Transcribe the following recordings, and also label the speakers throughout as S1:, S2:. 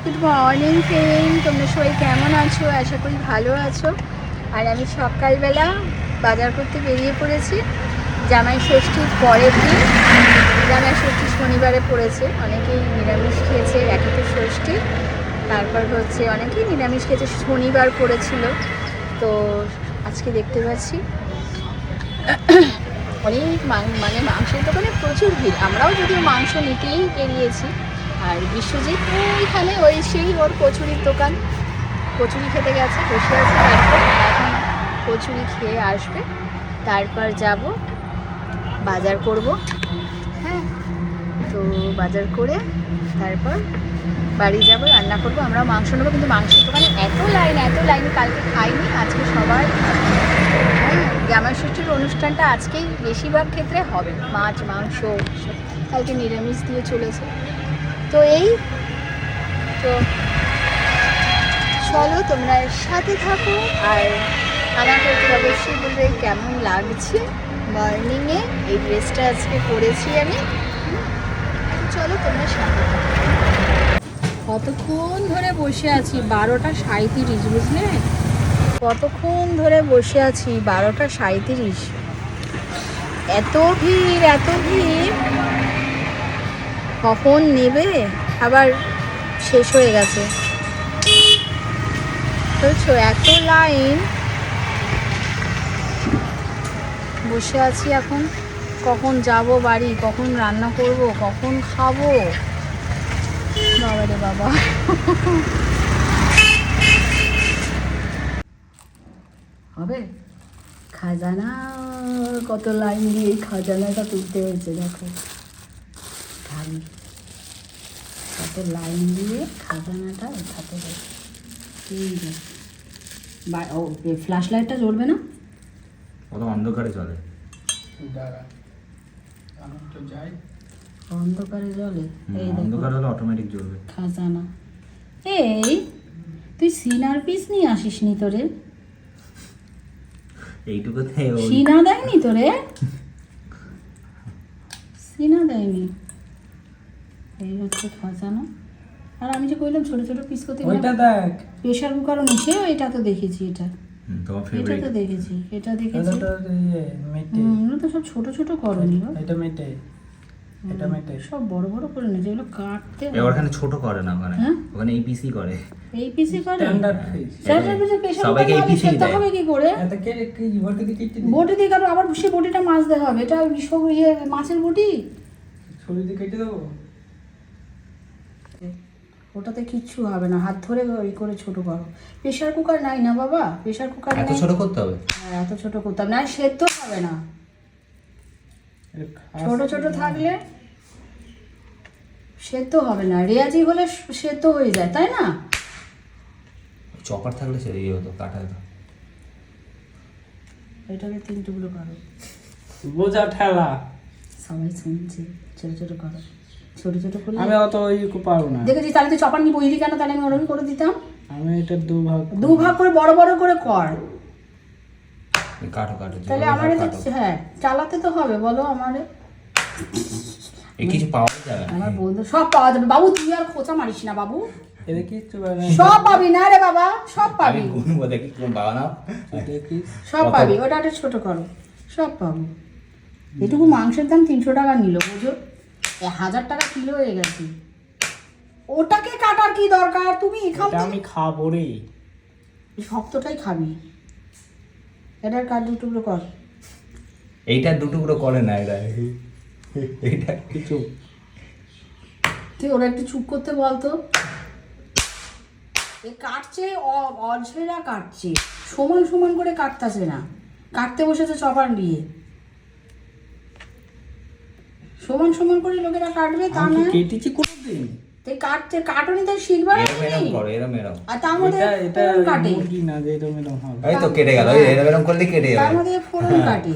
S1: Good morning friend, তোমরা সবাই কেমন আছো? আশা করি ভালো আছো। আর আমি সকালবেলা বাজার করতে বেরিয়ে পড়েছি। জামাই ষষ্ঠীর পরের দিন, জামাই ষষ্ঠী শনিবারে পড়েছে। অনেকেই নিরামিষ খেয়েছে, একে তো ষষ্ঠী, তারপর হচ্ছে অনেকেই নিরামিষ খেয়েছে, শনিবার পড়েছিল। তো আজকে দেখতে পাচ্ছি অনেক মানে মাংসের দোকানে প্রচুর ভিড়। আমরাও যদিও মাংস নিতেই বেরিয়েছি। আর বিশ্বজিৎ ওইখানে সেই ওর কচুরির দোকান, কচুরি খেতে গেছে, বসে আছে। তারপর এখন কচুরি খেয়ে আসবে, তারপর যাব বাজার করব। হ্যাঁ, তো বাজার করে তারপর বাড়ি যাব, রান্না করব। আমরা মাংস নেবো, কিন্তু মাংসের দোকানে এত লাইন, কালকে খাইনি, আজকে সবাই খাবে। হ্যাঁ, জামাই ষষ্ঠীর অনুষ্ঠানটা আজকেই বেশিরভাগ ক্ষেত্রে হবে, মাছ মাংস, কালকে নিরামিষ দিয়ে চলেছে। তো তো চলো তোমরা সাথে থাকো। আর আমাকে তো অবশ্যই বলবে কেমন লাগছে মর্নিংয়ে এই ড্রেসটা আজকে পরেছি আমি। চলো তোমরা সাথে থাকো। কতক্ষণ ধরে বসে আছি, 12টা 37, বুঝলে? কতক্ষণ ধরে বসে আছি, 12টা 37। এত ভিড়, কখন নেবে, আবার শেষ হয়ে গেছে। বুঝছো, এত লাইন, বসে আছি এখন। কখন যাব বাড়ি, কখন রান্না করব, কখন খাবো, বাবা রে বাবা। হবে খাজানা, কত লাইন দিয়ে খাজানাটা তুলতে হয়েছে, দেখো ঢালি, কত লাইন দিয়ে খাজানাটা উঠাতে হয়েছে। ও ফ্ল্যাশ লাইটটা জ্বলবে না,
S2: কত অন্ধকারে চলে,
S1: অন্ধকারে জ্বলে। এই
S2: অন্ধকার হলে অটোমেটিক জ্বলবে
S1: খাজানা। এই তুই সিনার পিস নিয়ে আসিস নি তোরে?
S2: এইটুকুতে
S1: সিনা দেয়নি তোরে? সিনা দেয়নি। এই হচ্ছে খাজানা। আর আমি যে কইলাম ছোট ছোট পিস করতে,
S3: ওইটা দেখ,
S1: প্রেসার কুকারও নিচে, এটা তো দেখেছি, এটা
S2: তোমার
S1: এটা
S2: ফেভারিট।
S1: তো দেখেছি, এটা দেখেছি।
S3: এটা মেটে,
S1: তো সব ছোট ছোট করনি গো,
S3: এটা মেটে, এটা মেটে,
S1: সব বড় বড় করে নি, যেগুলো কাটতে হয়।
S2: ওখানে ছোট করে না, ওখানে
S1: হ্যাঁ?
S2: ওখানে এপিসি করে।
S1: এই পিসি করে
S3: স্ট্যান্ডার্ড ফিস।
S2: সবাইকে এই পিসি দেয়।
S1: হবে কি করে?
S3: এটা কে কি বলতে দিকে কি
S1: বটি দিয়ে কাটবো, আবার সে বটিটা মাছ দেওয়া হবে, এটা সব মাছের বটি।
S3: ছুরি দিয়ে কেটে দেবো।
S1: ওটাতে কিচ্ছু হবে না, হাত ধরে ওই করে ছোট করো। প্রেসার কুকার নাই না বাবা, প্রেসার কুকার
S2: এত
S1: নেই।
S2: ছোট করতে হবে?
S1: হ্যাঁ, এত ছোট করতাম না, সেদ্ধ হবে না। ছোট ছোট থাকলে সেদ্ধ হবে না, রেয়াজি হলে সেদ্ধ হয়ে যায়, তাই না?
S2: চপার থাকলে সে ইয়ে হতো, কাটা হতো।
S1: এটাকে 3 টুকরো করো।
S3: বোঝা ঠেলা,
S1: সবাই শুনছে, ছোট ছোট করো, ছোট ছোট করলে।
S3: আমি অত ওই পারবো না।
S1: দেখেছি, তাহলে তুই চপার নিয়ে বইলি কেন? তাহলে আমি ওরকম করে দিতাম।
S3: আমি এটা দু ভাগ
S1: করে বড় বড় করে কর,
S2: কাটো কাটো,
S1: তাহলে আমার হ্যাঁ চালাতে তো হবে, বলো আমারে।
S2: এই কিছু পাওয়া যাবে না।
S1: আমার বন্ধু সব পাওয়া যাবে বাবু, তুই আর খোঁচা মারিস না বাবু,
S3: এটা কি
S1: সব পাবি না রে বাবা, সব পাবি,
S2: আমি গুনবো দেখি কোন পাওয়া না।
S3: এটা কি
S1: সব পাবি। ওটা একটা ছোট করো, সব পাবো। এটুকু মাংসের দাম 300 টাকা নিল, বুঝো, 1000 টাকা কিলো হয়ে গেছে। ওটাকে কাটার কি দরকার? তুমি এখান
S3: এটা আমি খাবো রে।
S1: শক্তটাই খাবি। এটার কাট 2 টুকরো কর।
S2: এইটা 2 টুকরো করে না, এটা এইটা কিছু।
S1: তুই ওরা একটু চুপ করতে বলতো। এ কাটছে, অঝেরা কাটছে, সমান সমান করে কাটতেছে না, কাটতে বসেছে চপার দিয়ে। সমান সমান করে লোকেরা কাটবে, তা
S3: আমি
S1: না?
S3: কেটেছি কোনদিন?
S1: তুই কাটতে কাটুনি, তাই শিখবার
S2: এরম করো, এরম।
S1: আর তার মধ্যে
S3: এটা
S1: ফোড়ন কাটে,
S3: মুরগি না যে এরকম হবে।
S2: এই তো কেটে গেল, এরম করলে কেটে
S1: তার
S2: যাবে।
S1: মধ্যে ফোড়ন কাটে।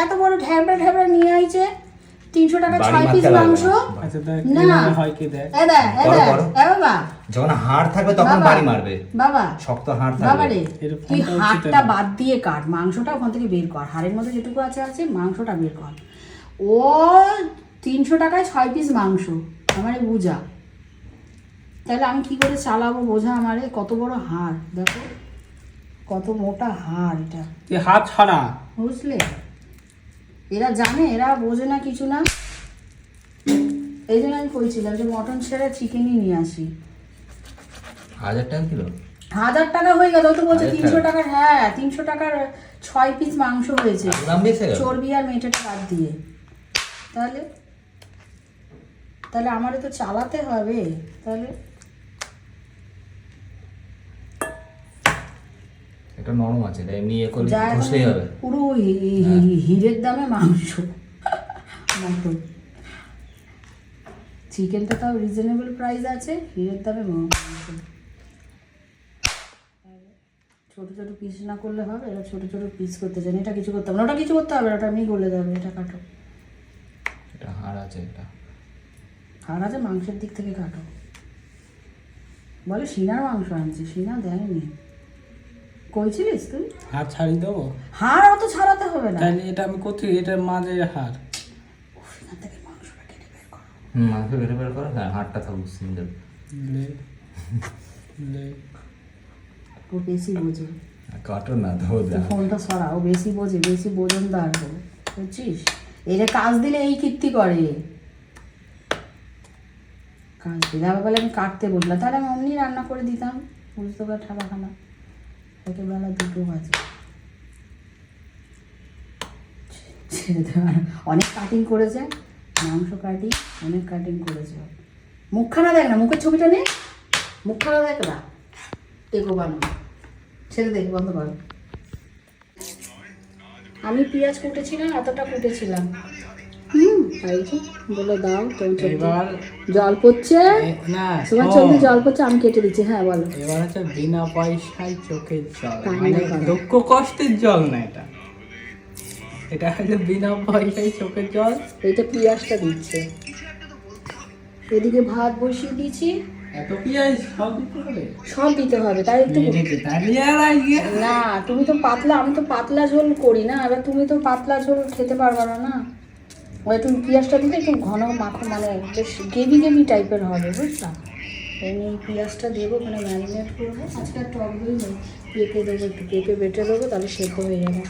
S1: এত বড় ঢ্যাবড়া ঢ্যাবড়া নিয়ে আইছে, 300 টাকা
S2: বাড়ি
S1: 6 পিস
S2: মারতে
S1: মাংস।
S2: লাগবে
S3: আচ্ছা দেখ
S1: না।
S3: কিভাবে হয় কি দেখ।
S1: এ দেখ,
S2: করো।
S1: বাবা,
S2: যখন হাড় থাকবে তখন
S1: বাবা,
S2: বাড়ি মারবে,
S1: বাবা,
S2: শক্ত হাড়
S1: বাবা
S2: থাকবে।
S1: রে,
S3: এর
S1: তুই
S3: ফোনটা উচিত
S1: হাড়টা
S3: না।
S1: বাদ দিয়ে কাট, মাংসটা ওখান থেকে বের কর, হাড়ের মধ্যে যেটুকু আছে মাংসটা বের কর। ও 300 টাকায় 6 পিস মাংস, আমারে বুঝা। তাহলে আমি কি করে চালাবো বোঝা আমারে? কত বড় হাড় দেখো, কত মোটা হাড় এটা,
S3: তুই হাত ছাড়া।
S1: বুঝলে? এরা জানে, এরা বোঝে না কিছু না। এই জন্য আমি কইছিলাম যে মটন ছেড়ে চিকেনই নিয়ে আসি।
S2: 1000 টাকা কিলো?
S1: 1000 টাকা হয়ে গেল, ও তো বলছে
S2: 1000
S1: 300 টাকার। হ্যাঁ 300 টাকার 6 পিস মাংস হয়েছে,
S2: দাম বেশি গেল।
S1: চর্বি আর মেটেটা বাদ দিয়ে। তাহলে তাহলে আমারও তো চালাতে হবে। তাহলে
S2: এটা নরম আছে, এটা এমনি করলে
S1: যা এখন
S2: ঘষলেই হবে।
S1: পুরো হিরের দামে মাংস মটন। চিকেনটা তাও রিজনেবল প্রাইস আছে, হিরের দামে মাংস। ছোট ছোট পিস না করলে হবে? এরা ছোট ছোট পিস করতে চান, এটা কিছু করতে হবে না, ওটা কিছু করতে হবে না, ওটা এমনি গলে যাবে। এটা কাটো,
S2: এটা হাড় আছে, এটা
S1: হাড় আছে, মাংসের দিক থেকে কাটো। বলে সিনার মাংস আনছে, সিনা দেয়নি। কইছিলিস তুই?
S3: হাত ছাড়ি দেবো?
S1: হাড় অত ছাড়াতে হবে না।
S3: তাহলে এটা আমি কোথায়, এটার মাঝে হাড়।
S1: এখান থেকে মাংসটা কেটে বের করো।
S2: মাংস কেটে বের করো। হ্যাঁ, হাড়টা থাকুক সিঙ্গেল।
S3: লে লে
S1: ও বেশি বোঝে।
S2: কাটো না তো
S1: তুই ফোনটা সরা, ও বেশি বোঝে, বেশি বোঝনদার ও, বুঝছিস? এরে কাজ দিলে এই কীর্তি করে। কাজ দিলে আবার বলে আমি কাটতে বললাম, তাহলে আমি অমনি রান্না করে দিতাম। বুঝতে পার ঠাবাখানা, একেবেলা 2টো বাজে। ছেড়ে দে, অনেক কাটিং করেছে, মাংস কাটি অনেক কাটিং করেছে। মুখখানা দেখ না, মুখের ছবিটা নে, মুখখানা দেখ না, টেকো বানানো। ছেড়ে দেখ, বন্ধ কর। আমি পেঁয়াজ কুটেছিলাম, এতটা কুটেছিলাম। পাইছো বলে দাও।
S3: এবার
S1: জল পড়ছে,
S3: না
S1: তোমার চোখে জল পড়ছে, আমি কেটে দিচ্ছি। হ্যাঁ বলো।
S3: এবার হচ্ছে বিনা পয়সায় চোখের জল,
S1: কান্না
S3: মানে
S1: করা।
S3: দুঃখ কষ্টের জল না এটা, এটা হচ্ছে বিনা পয়সায় চোখের জল।
S1: এইটা পেঁয়াজটা দিচ্ছে, এদিকে ভাত বসিয়ে দিয়েছি।
S3: এত পেঁয়াজ সব দিতে হবে?
S1: সব দিতে হবে, তাই একটু।
S3: তাহলে আর আজকে
S1: না তুমি তো পাতলা, আমি তো পাতলা ঝোল করি না, এবার তুমি তো পাতলা ঝোল খেতে পারবে না। না ওই একটু পেঁয়াজটা দিলে একটু ঘন মাখো, মানে বেশ গেভি গেভি টাইপের হবে, বুঝলাম? এমনি পেঁয়াজটা দেবো, ওখানে ম্যারিনেট করবো। আজকে আর টক দই নেই, পেঁপে দেবো, একটু পেঁপে বেটে দেবো, তাহলে সেদ্ধ হয়ে যাবে।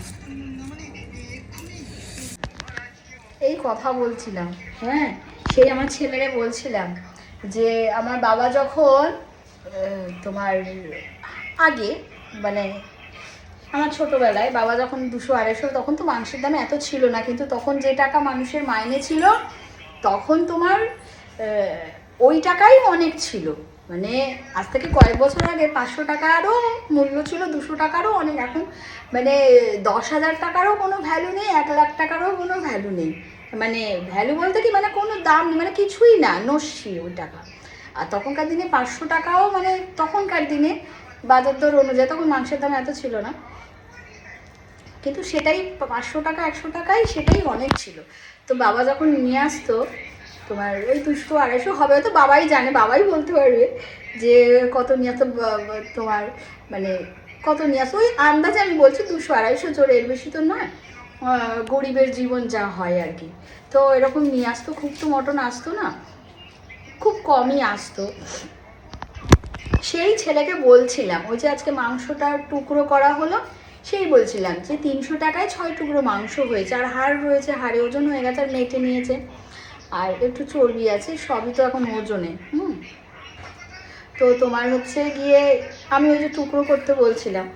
S1: এই কথা বলছিলাম, হ্যাঁ সেই আমার ছেলেরে বলছিলাম যে আমার বাবা যখন তোমার আগে, মানে আমার ছোটোবেলায় বাবা যখন 200-250, তখন তো মাংসের দাম এত ছিল না, কিন্তু তখন যে টাকা মানুষের মাইনে ছিল তখন তোমার ওই টাকাই অনেক ছিল। মানে আজ থেকে কয়েক বছর আগে 500 টাকারও মূল্য ছিল, 200 টাকারও অনেক। এখন মানে 10,000 টাকারও কোনো ভ্যালু নেই, 1 লাখ টাকারও কোনো ভ্যালু নেই। মানে ভ্যালু বলতে কি, মানে কোনো দাম নেই, মানে কিছুই না, নস্যি ওই টাকা। আর তখনকার দিনে 500 টাকাও, মানে তখনকার দিনে বাজার দর অনুযায়ী তখন মাংসের দাম এত ছিল না, কিন্তু সেটাই 500 টাকা 100 টাকাই সেটাই অনেক ছিল। তো বাবা যখন নিয়ে আসতো তোমার ওই 200-250 হবে, হয়তো বাবাই জানে, বাবাই বলতে পারবে যে কত নিয়ে আসতো তোমার, মানে কত নিয়ে আসতো ওই আন্দাজে আমি বলছি, 200-250 জোরে, এর বেশি তো নয়। গরিবের জীবন যা হয় আর কি। তো এরকম নিয়ে আসতো, খুব তো মটন আসতো না, খুব কমই আসতো। সেই ছেলেকে বলছিলাম, ওই যে আজকে মাংসটা টুকরো করা হলো, সেই বলছিলাম যে 300 টাকায় 6 টুকরো মাংস হয়েছে, আর হাড় রয়েছে, হাড়ে ওজন হয়ে গেছে, আর মেটে নিয়েছে, আর একটু চর্বি আছে, সবই তো এখন ওজনে। তো তোমার হচ্ছে গিয়ে আমি ওই যে টুকরো করতে বলছিলাম,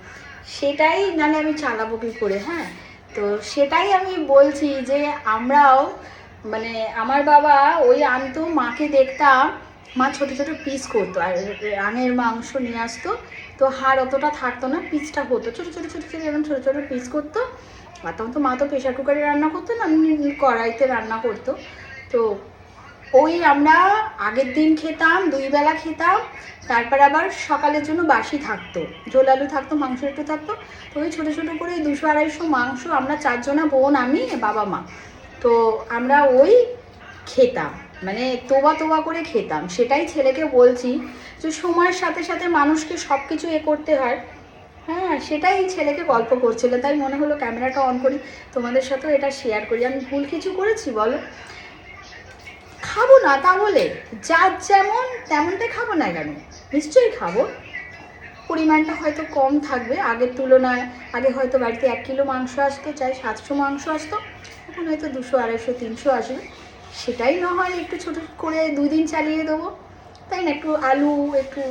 S1: সেটাই নালে আমি চালাবো কী করে? হ্যাঁ, তো সেটাই আমি বলছি যে আমরাও, মানে আমার বাবা ওই আনতো, মাকে দেখতাম মা ছোটো ছোটো পিস করতো, আর রানের মাংস নিয়ে আসতো, তো হাড় অতটা থাকতো না, পিসটা হতো ছোটো ছোটো ছোটো ছোটো, এরকম ছোটো ছোটো পিস করতো। আর তখন তো মা তো প্রেশার কুকারে রান্না করতো না, কড়াইতে রান্না করতো। তো ওই আমরা আগের দিন খেতাম, 2 বেলা খেতাম, তারপর আবার সকালের জন্য বাসি থাকতো, ঝোল আলু থাকতো, মাংস একটু থাকতো। তো ওই ছোটো ছোটো করে 200-250 মাংস, আমরা 4 জনা, বোন, আমি, বাবা, মা, তো আমরা ওই খেতাম, মানে তোবা তোবা করে খেতাম। সেটাই ছেলেকে বলছি যে সময়ের সাথে সাথে মানুষকে সব কিছু করতে হয়। হ্যাঁ, সেটাই ছেলেকে গল্প করছিল, তাই মনে হলো ক্যামেরাটা অন করি, তোমাদের সাথেও এটা শেয়ার করি। আমি ভুল কিছু করেছি বলো? খাবো না তা বলে, যার যেমন তেমনটাই খাবো না কেন, নিশ্চয়ই খাবো। পরিমাণটা হয়তো কম থাকবে আগের তুলনায়। আগে হয়তো বাড়িতে 1 কিলো মাংস আসতো, চাই 700 মাংস আসতো, এখন হয়তো 200, 250, 300 আসবে। সেটাই না হয় একটু ছোটো করে 2 দিন চালিয়ে দেবো, তাই না? একটু আলু, একটু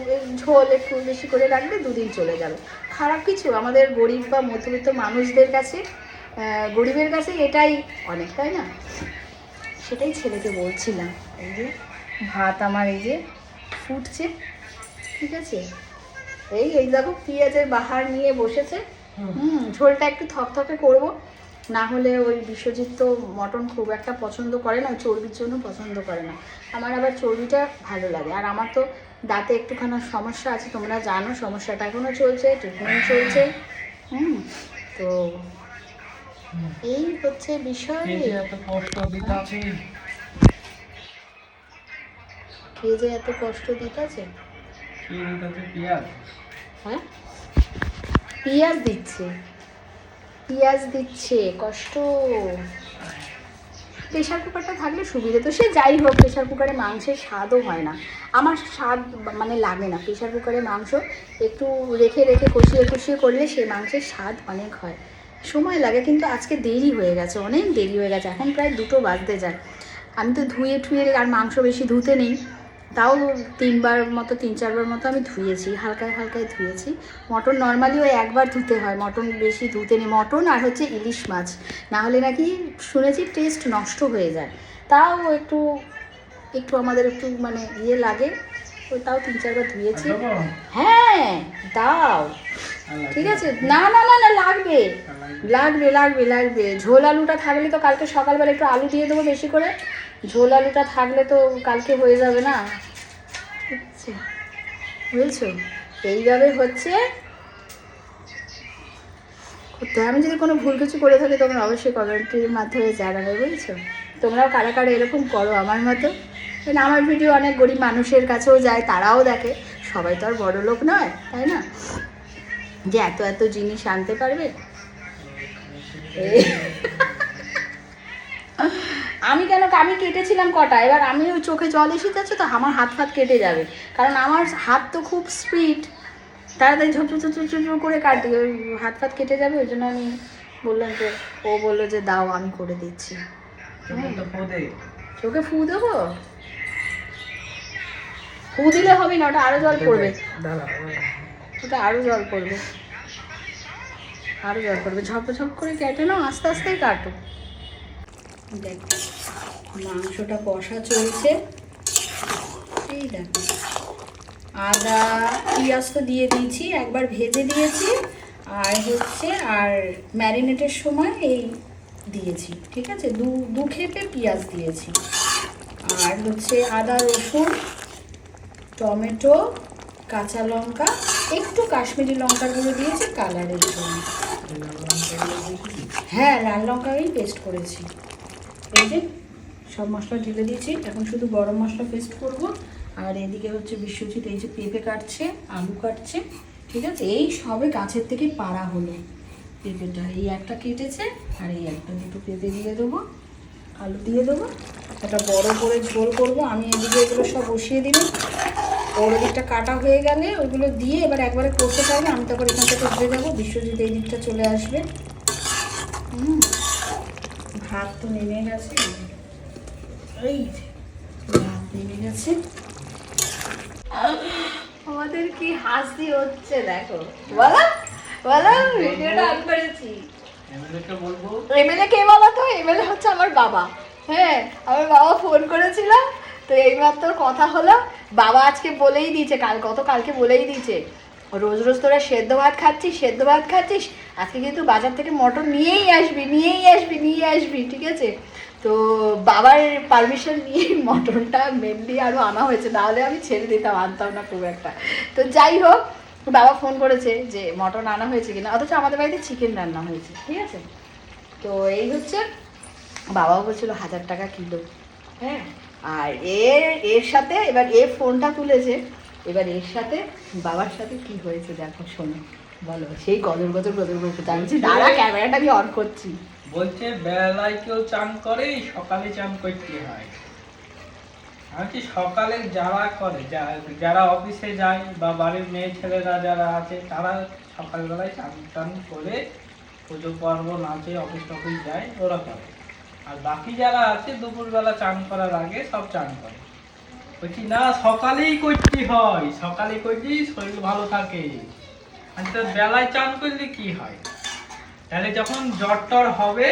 S1: ঝোল একটু বেশি করে রাখলে 2 দিন চলে যাবে। খারাপ কিছু? আমাদের গরিব বা মধ্যবিত্ত মানুষদের কাছে, গরিবের কাছে এটাই অনেক, তাই না? সেটাই ছেলেকে বলছিলাম। এই যে ভাত আমার এই যে ফুটছে, ঠিক আছে? এই দেখো পেঁয়াজের বাহার নিয়ে বসেছে। ঝোলটা একটু থকথকে করব, না হলে ওই বিশ্বজিৎ তো মটন খুব একটা পছন্দ করে না, ওই চর্বির জন্য পছন্দ করে না। আমার আবার চর্বিটা ভালো লাগে। আর আমার তো দাঁতে একটুখানি সমস্যা আছে, তোমরা জানো, সমস্যাটা এখনও চলছে, ট্রিটমেন্ট চলছে। তো এই হচ্ছে বিষয়। কে যে এত কষ্ট দিতেছে, হ্যাঁ পিঁয়াজ দিচ্ছে কষ্ট। প্রেশার কুকারটা থাকলে সুবিধে, তো সে যাই হোক, প্রেশার কুকারে মাংসের স্বাদও হয় না, আমার স্বাদ মানে লাগে না। প্রেশার কুকারে মাংস একটু রেখে কষিয়ে করলে সেই মাংসের স্বাদ অনেক হয়, সময় লাগে। কিন্তু আজকে দেরি হয়ে গেছে, অনেক দেরি হয়ে গেছে, এখন প্রায় 2টো বাজতে যায়। আমি তো ধুয়ে আর মাংস বেশি ধুতে নেই, তাও 3-4বার মতো আমি ধুয়েছি, হালকায় ধুয়েছি। মটন নর্মালি ওই 1বার ধুতে হয়, মটন বেশি ধুতে নেই। মটন আর হচ্ছে ইলিশ মাছ, না হলে নাকি শুনেছি টেস্ট নষ্ট হয়ে যায়। তাও একটু আমাদের একটু মানে লাগে, ওই তাও 3-4বার ধুয়েছি। হ্যাঁ দাও, ঠিক আছে। না লাগবে। ঝোল আলুটা থাকলে তো কালকে সকালবেলা একটু আলু দিয়ে দেবো বেশি করে, ঝোল আলুটা থাকলে তো কালকে হয়ে যাবে না, ঠিক আছে? বুঝছো? এইভাবে হচ্ছে করতে হয়। আমি যদি কোনো ভুল কিছু করে থাকি তোমরা অবশ্যই কমেন্টের মাধ্যমে জানাবে, বুঝছো? তোমরাও কারা এরকম করো আমার মতো। কারণ আমার ভিডিও অনেক গরিব মানুষের কাছেও যায়, তারাও দেখে, সবাই তো আর বড় লোক নয়, তাই না, যে এত জিনিস আনতে পারবে। আমি কেটেছিলাম কটা, এবার আমি ওই চোখে জল এসে যাচ্ছে তো, আমার হাত কেটে যাবে, কারণ আমার হাত তো খুব স্পিড, তাড়াতাড়ি ঝুপ করে কাটি, ওই হাত কেটে যাবে। ওই জন্য আমি বললাম যে, ও বললো যে দাও আমি করে দিচ্ছি। চোখে ফু দেবো? ফু দিলে হবে না, ওটা আরো জল পড়বে, ঝপ করে কেটে নাও, আস্তে কাটো। দেখ মাংসটা কষা চলছে, এই দেখো আদা পেঁয়াজ তো দিয়ে দিয়েছি, একবার ভেজে দিয়েছি, আর ম্যারিনেটের সময় এই দিয়েছি, ঠিক আছে। দু খেপে পেঁয়াজ দিয়েছি, আর আদা রসুন টমেটো কাঁচা লঙ্কা, একটু কাশ্মীরি লঙ্কার গুঁড়ো দিয়েছি কালারের জন্য। হ্যাঁ লাল লঙ্কাই পেস্ট করেছি। এই যে সব মশলা ঢেলে দিয়েছি, এখন শুধু গরম মশলা পেস্ট করব। আর এদিকে বিশ্বজিৎ এই যে পেঁপে কাটছে, আলু কাটছে, ঠিক আছে। এই সবে গাছের থেকে পাড়া হলো পেঁপেটা, এই একটা কেটেছে, আর এই একটা, দুটো পেঁপে দিয়ে দেবো, আলু দিয়ে দেবো, একটা বড় করে ঝোল করবো। আমি এদিকে এগুলো সব বসিয়ে দিবি, ওর দিকটা কাটা হয়ে গেলে ওইগুলো দিয়ে এবার একবারে করতে পারবে। আমি তারপর এখান থেকে উঠে যাবো, বিশ্বজিৎ এই দিকটা চলে আসবে। ভাত তো নেমে গেছে, এই ভাত নেমে গেছে। আমাদের কি হাসি হচ্ছে দেখো, বলো ভিডিওটা অন করেছি। এমএলএ কে বলো তো? এমএলএ হচ্ছে আমার বাবা। হ্যাঁ আমার বাবা ফোন করেছিল, তো এইমাত্র কথা হলো। বাবা আজকে বলেই দিয়েছে, কালকে বলেই দিয়েছে, রোজ তোরা সেদ্ধ ভাত খাচ্ছিস, আজকে কিন্তু বাজার থেকে মটন নিয়েই আসবি, ঠিক আছে। তো বাবার পারমিশন নিয়ে মটনটা মেনলি আরও আনা হয়েছে, নাহলে আমি ছেড়ে দিতাম, আনতাম না খুব একটা। তো যাই হোক, বাবা ফোন করেছে যে মটন আনা হয়েছে কিনা, অথচ আমাদের বাড়িতে চিকেন রান্না হয়েছে, ঠিক আছে। তো এই হচ্ছে, বাবাও বলছিল 1000 টাকা কিলো। হ্যাঁ, আর এর সাথে এবার ফোনটা তুলেছে, এবার এর সাথে বাবার সাথে কি হয়েছে দেখো, শোনো, বলো। সেই গদর করতে আমি দাঁড়া, ক্যামেরাটা আমি অন করছি।
S3: বলছে বেলায় কেউ চান করে, সকালে চান করতে হয়। আর কি সকালে যারা করে যারা অফিসে যায় বা বাড়ির মেয়ে ছেলেরা যারা আছে তারা সকালবেলায় চান টান করে পুজো পর্ব নাচে অফিস টফিস যায় ওরা করে। আর বাকি যারা আছে দুপুরবেলা চান করার আগে সব চান করে। বলছি না সকালেই করতে হয়, সকালে করলেই শরীর ভালো থাকে। আর তো বেলায় চান করলে কি হয়, তাহলে যখন জ্বর টর হবে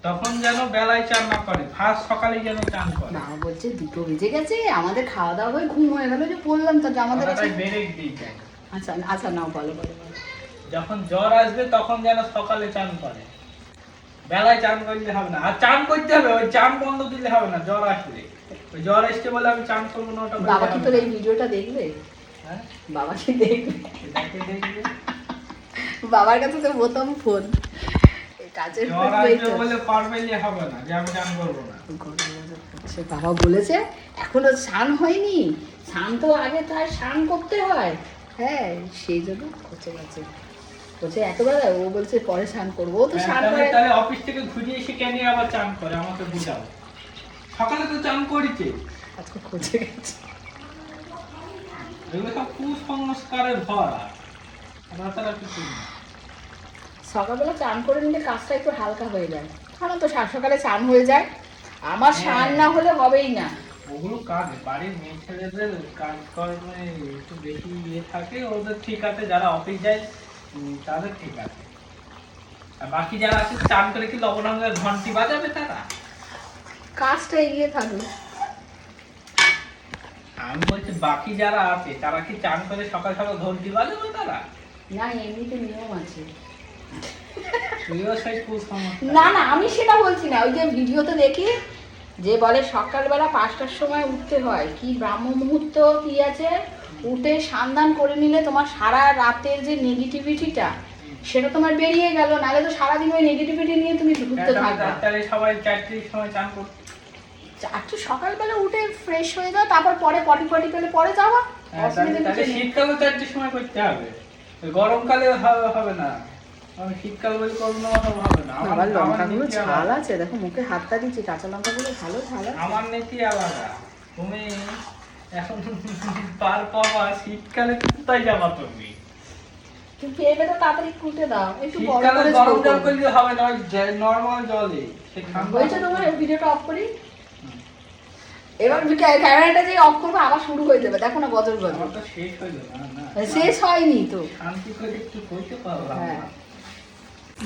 S3: তখন যেন বেলায় চান না করে, ফার্স্ট সকালে যেন চান করে।
S1: না বলছে 2টো বেজে গেছে, আমাদের খাওয়া দাওয়া হয়ে ঘুম হয়ে গেল, যে বললাম তো যে আমাদের কাছে।
S3: ব্রেক দিই যায়।
S1: আচ্ছা আচ্ছা, নাও বলো বলো বলো।
S3: যখন জ্বর আসবে তখন যেন সকালে চান করে, বেলায় চান করলে হবে না। আর চান করতে হবে, ওই চান বন্ধ দিলে হবে না। জ্বর আসলে ওই জ্বর এসছে বলে আমি চান করবো না, ওটা
S1: বাবা কি তোর এই ভিডিওটা দেখবে?
S3: হ্যাঁ
S1: বাবা কি দেখবে?
S3: এটাকে দেখবে।
S1: বাবার কাছে তো প্রথম ফোন, এই কাজের
S3: জ্বর
S1: ফোন
S3: আসবে বলে পারবেলে হবে না যে আমি চান করবো না।
S1: সে বাবা বলেছে এখনো স্নান হয়নি, স্নান তো আগে তার স্নান করতে হয়। হ্যাঁ সেই জন্য করছে গেছে, বলছে এতবেলা, ও বলছে পরে স্নান করবো, ও তো স্নান করে।
S3: তাহলে অফিস থেকে ঘুরে এসে কেন আবার চান করে আমাকে বুঝাও। সকালে তো চান করেছে।
S1: আজকে খুঁজে গেছে।
S3: এগুলো সব কুসংস্কারের ভরা, তাছাড়া কিছু না।
S1: সকালবেলা চান করে নিলে কাজটা একটু হালকা হয়ে যায়। আমার তো সকালে চান হয়ে যায়, আমার স্নান না হলে হবেই না।
S3: ওগুলো কাজ বাড়ির মেয়ে ছেলেদের কাজ কর্মে একটু বেশি ইয়ে থাকে, ওদের ঠিক আছে। যারা অফিস যায় তাদের ঠিক আছে। আর বাকি যারা আছে চান করে কি লবণাঙ্গের ঘন্টি বাজাবে তারা?
S1: কাজটা এগিয়ে থাকবে।
S3: আমি বলছি বাকি যারা আছে তারা কি চান করে সকাল সকাল ঘন্টি বাজাবে তারা?
S1: না এমনিতে নিয়ম আছে।
S3: তুইও সেই কুসংস্কার।
S1: না না আমি সেটা বলছি না, ওই যে ভিডিওতে দেখি যে বলে সকালবেলা 5টার সময় উঠতে হয়, কি ব্রাহ্ম মুহূর্ত কি আছে, উঠে স্নান করে নিলে তোমার সারা রাতের যে নেগেটিভিটিটা সেটা তোমার বেরিয়ে গেল, নাহলে তো সারাদিন ওই নেগেটিভিটি নিয়ে তুমি ঘুরতে থাকবে।
S3: ডাক্তারে সবাই 4টের সময় চান করতে।
S1: একটু সকালবেলা উঠে ফ্রেশ হয়ে যাও, তারপর পরে পটি পেলে পরে যাওয়া।
S3: তাহলে শীতকালে 4টের সময় করতে হবে, গরমকালে হবে না। আমি শীতকাল বলে করবো না, হবে না।
S1: আবার লঙ্কাগুলো ঝাল আছে, দেখো মুখে হাতটা দিচ্ছি, কাঁচা লঙ্কাগুলো ভালো ঝাল আছে।
S3: আমার নীতি আলাদা। তুমি এখন পার পাবা, শীতকালে কোথায় যাবা তুমি?
S1: তুমি ভেবে তো তাড়াতাড়ি কুটে দাও, একটু বড়
S3: শীতকালে
S1: করে
S3: গরম জল
S1: ঝোল করো।
S3: করলে হবে না, ওই নরমাল জলে। সে ঠান্ডা
S1: হয়েছে তোমার ভিডিওটা অফ করি, এবার ক্যামেরাটা যে অফ করবো আবার শুরু হয়ে যাবে, দেখো না গজল গজল।
S3: আমার তো শেষ হইলো না, না।
S1: শেষ হয়নি তো।
S3: শান্তি করে একটু করতে পারলাম
S1: হ্যাঁ
S3: না।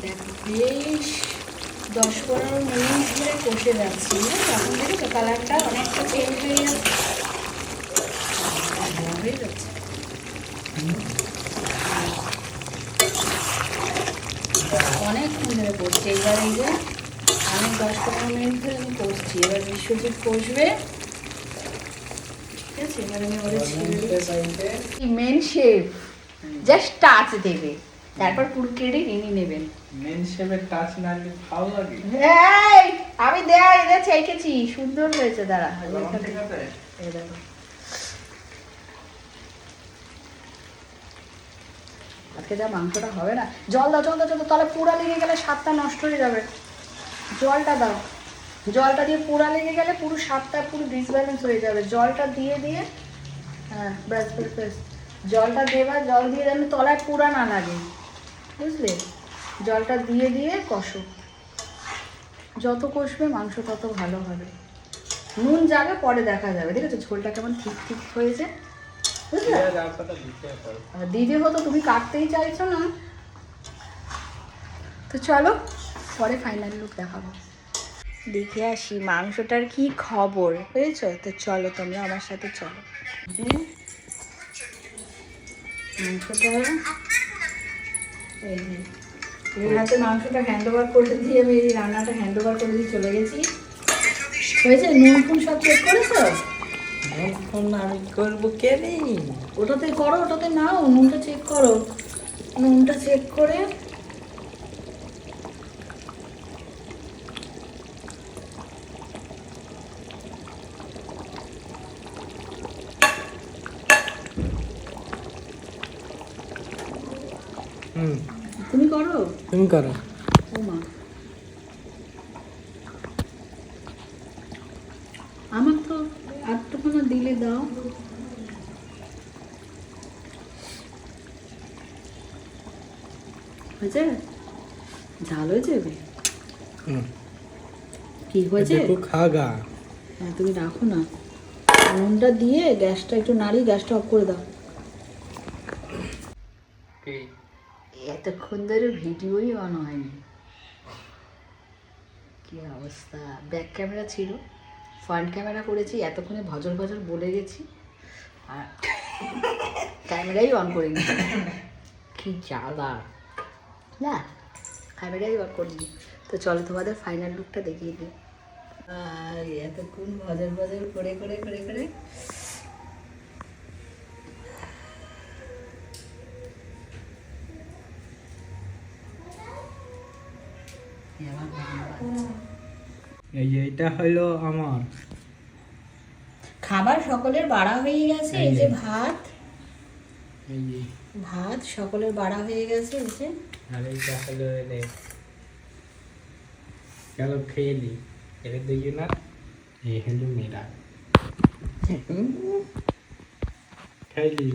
S1: দেখো বেশ 10-15 মিনিট ধরে কষে যাচ্ছি, এখন দেখো কালারটা অনেকটা চেঞ্জ হয়ে যাচ্ছে, হয়ে যাচ্ছে। অনেকক্ষণ ধরে কষছি, এবার এই যে আমি 10-15 মিনিট ধরে আমি কষছি, এবার বিশ্বজিৎ কষবে। ঠিক আছে, এবার আমি ওদের মেন শেফ জাস্ট টাচ দেবে, তারপর পুরো ক্রেডিট ইনি নেবেন।
S3: মেন শেপের টাচ না দিলে ভালো লাগে।
S1: এই আমি দেয়া এটা চেকেছি, সুন্দর হয়েছে, দাঁড়া
S3: ঠিক আছে।
S1: এই দেখো আজকে যা মাংসটা হবে না। জল দাও জল দাও জল দাও, তাহলে পোড়া লেগে গেলে স্বাদটা নষ্ট হয়ে যাবে। জলটা দাও, জলটা দিয়ে পোড়া লেগে গেলে পুরো স্বাদটা পুরো ডিসব্যালেন্স হয়ে যাবে। জলটা দিয়ে দিয়ে হ্যাঁ ব্যাস ব্যাস ব্যাস, জলটা দেবা, জল দিয়ে যেন তলায় পোড়া না লাগে, বুঝলে? জলটা দিয়ে দিয়ে কষো, যত কষবে মাংস তত ভালো হবে। নুন যাবে পরে দেখা যাবে, দেখেছো ঝোলটা কেমন ঠিক ঠিক হয়েছে, বুঝলে? আর দিদি হতো, তুমি কাটতেই চাইছো না। তো চলো পরে ফাইনাল লুক দেখাবো, দেখে আসি মাংসটার কি খবর, বুঝেছো? তো চলো তোমরা আমার সাথে চলো। মাংসটা এই যে এর হাতে মাংসটা হ্যান্ড ওভার করে দিয়ে আমি এই রান্নাটা হ্যান্ড ওভার করে দিয়ে চলে গেছি। হয়েছে? নুন ফুন সব চেক করেছো?
S3: আমি করবো কেন?
S1: ওটাতে করো, ওটাতে নাও, নুনটা চেক করো, নুনটা চেক করে তুমি করো,
S3: তুমি করো।
S1: ও মা আমার তো আর একটু দাও। হয়েছে? ঝাল হয়েছে? কি হয়েছে?
S3: খাগা
S1: হ্যাঁ তুমি রাখো না, নুনটা দিয়ে গ্যাসটা একটু নাড়িয়ে গ্যাসটা অফ করে দাও। এতক্ষণ ধরে ভিডিওই অন হয়নি, কি অবস্থা। ব্যাক ক্যামেরা ছিল, ফ্রন্ট ক্যামেরা করেছি, এতক্ষণে ভজর ভজর বলে গেছি আর ক্যামেরাই অন করিনি। কি জ্বালা না, ক্যামেরাই অন করিনি। তো চলো তোমাদের ফাইনাল লুকটা দেখিয়ে দিই। আর এতক্ষণ ভজর ভজর করে করে করে করে
S3: এইটা হলো আমার
S1: খাবার সকলের বাড়া হয়ে গেছে। এই যে ভাত,
S3: এই যে,
S1: ভাত সকলের বাড়া হয়ে গেছে। এই যে
S3: আর এইটা হলো এলে চলো খেয়ে নি, এটা দেখি না, এই হলো মেয়েরা খাইলি।